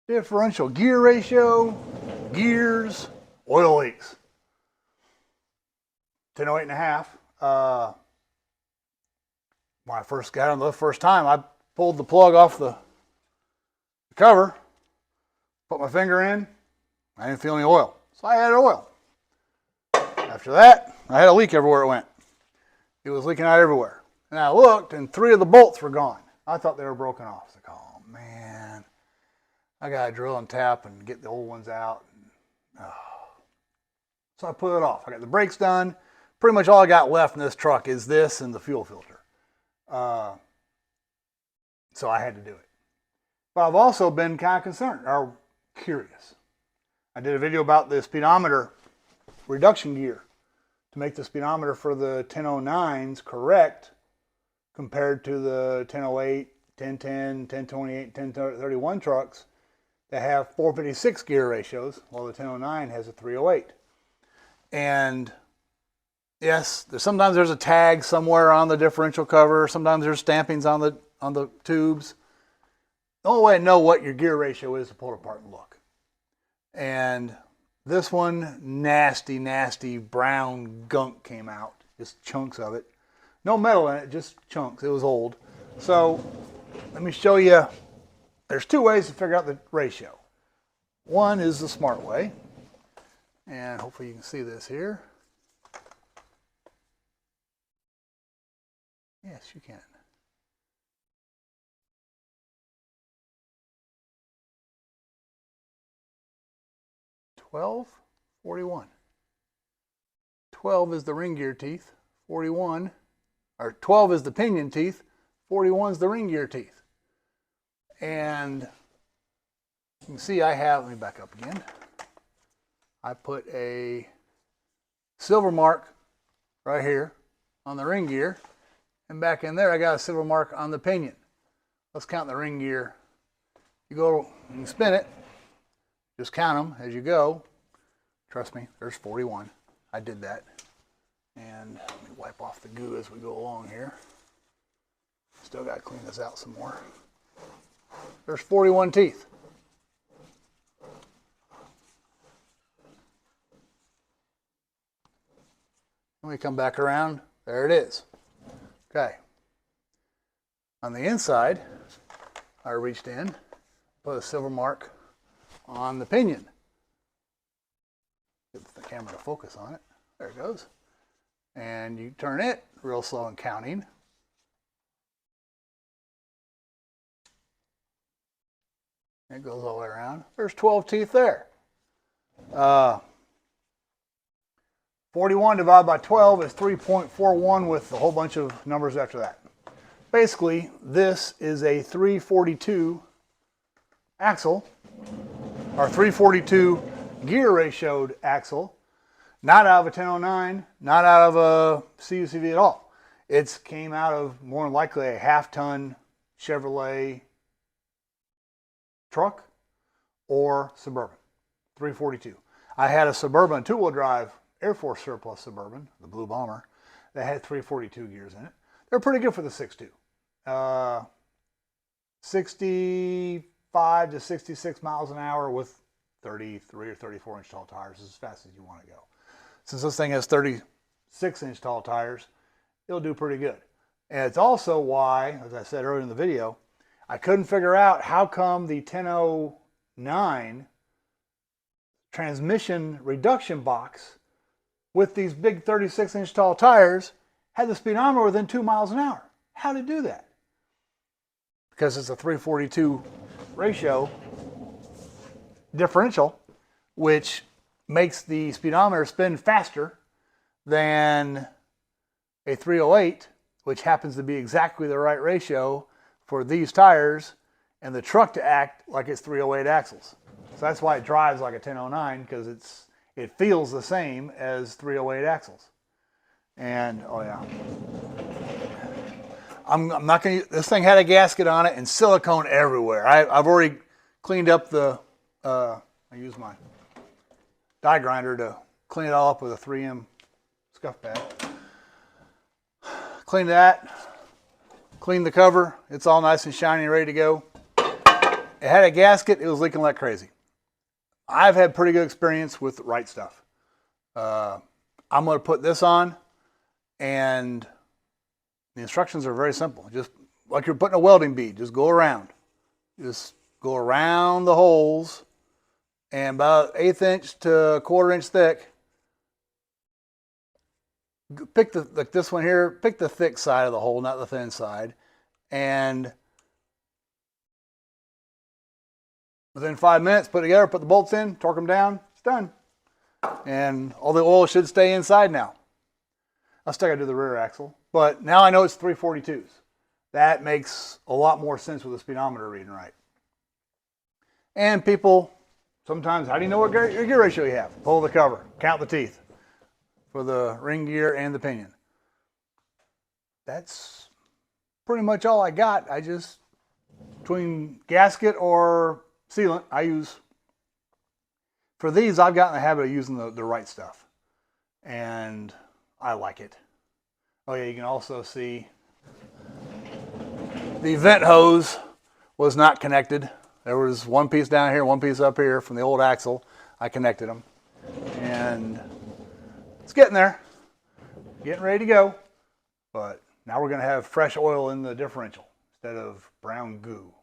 Differential gear ratio, gears, oil leaks. 1008.5. When I first got on the first time, I pulled the plug off the cover, put my finger in, I didn't feel any oil. So I added oil. After that, I had a leak everywhere it went. It was leaking out everywhere. And I looked, and 3 of the bolts were gone. I thought they were broken off. I was like, oh, man. I got to drill and tap and get the old ones out. So I put it off. I got the brakes done. Pretty much all I got left in this truck is this and the fuel filter. So I had to do it. But I've also been kind of concerned or curious. I did a video about the speedometer reduction gear to make the speedometer for the 1009s correct compared to the 1008, 1010, 1028, 1031 trucks that have 456 gear ratios, while the 1009 has a 308. And yes, sometimes there's a tag somewhere on the differential cover. Sometimes there's stampings on the tubes. The only way to know what your gear ratio is to pull it apart and look. And this one, nasty, nasty brown gunk came out. Just chunks of it. No metal in it, just chunks. It was old. So let me show you. There's 2 ways to figure out the ratio. One is the smart way. And hopefully you can see this here. Yes, you can. $12, $41. 12 is the ring gear teeth. 41, or 12 is the pinion teeth. 41 is the ring gear teeth. And you can see I have, let me back up again. I put a silver mark right here on the ring gear. And back in there, I got a silver mark on the pinion. Let's count the ring gear. You can spin it. Just count them as you go. Trust me, there's 41. I did that. And let me wipe off the goo as we go along here. Still got to clean this out some more. There's 41 teeth. Let me come back around. There it is. Okay. On the inside, I reached in, put a silver mark on the pinion. Get the camera to focus on it. There it goes. And you turn it real slow and counting. It goes all the way around. There's 12 teeth there. 41 divided by 12 is 3.41 with a whole bunch of numbers after that. Basically, this is a 342 axle, or 342 gear ratioed axle, not out of a 1009, not out of a Cucv at all. It came out of more than likely a half-ton Chevrolet truck or Suburban, 342. I had a Suburban 2-wheel drive Air Force surplus Suburban, the Blue Bomber, that had 342 gears in it. They're pretty good for the 6.2. 65 to 66 miles an hour with 33 or 34 inch tall tires is as fast as you want to go. Since this thing has 36 inch tall tires, it'll do pretty good. And it's also why, as I said earlier in the video, I couldn't figure out how come the 1009 transmission reduction box with these big 36 inch tall tires had the speedometer within 2 miles an hour. How did it do that? Because it's a 342 ratio differential, which makes the speedometer spin faster than a 308, which happens to be exactly the right ratio for these tires and the truck to act like it's 308 axles. So that's why it drives like a 1009, because it feels the same as 308 axles. And oh yeah, I'm not gonna. This thing had a gasket on it and silicone everywhere. I've already cleaned up the. I use my die grinder to clean it all up with a 3M scuff pad. Clean that. Clean the cover. It's all nice and shiny and ready to go. It had a gasket. It was leaking like crazy. I've had pretty good experience with the right stuff. I'm going to put this on, and the instructions are very simple. Just like you're putting a welding bead, just go around. Just go around the holes, and about 1/8 inch to 1/4 inch thick. Pick like this one here, pick the thick side of the hole, not the thin side. And within 5 minutes, put it together, put the bolts in, torque them down, it's done. And all the oil should stay inside now. I still got to do the rear axle, but now I know it's 342s. That makes a lot more sense with the speedometer reading right. And people, sometimes, how do you know what gear ratio you have? Pull the cover, count the teeth for the ring gear and the pinion. That's pretty much all I got. I just, between gasket or sealant, I use, for these, I've gotten the habit of using the right stuff. And I like it. Oh yeah, you can also see the vent hose was not connected. There was one piece down here, one piece up here from the old axle. I connected them. And it's getting there. Getting ready to go. But now we're going to have fresh oil in the differential instead of brown goo.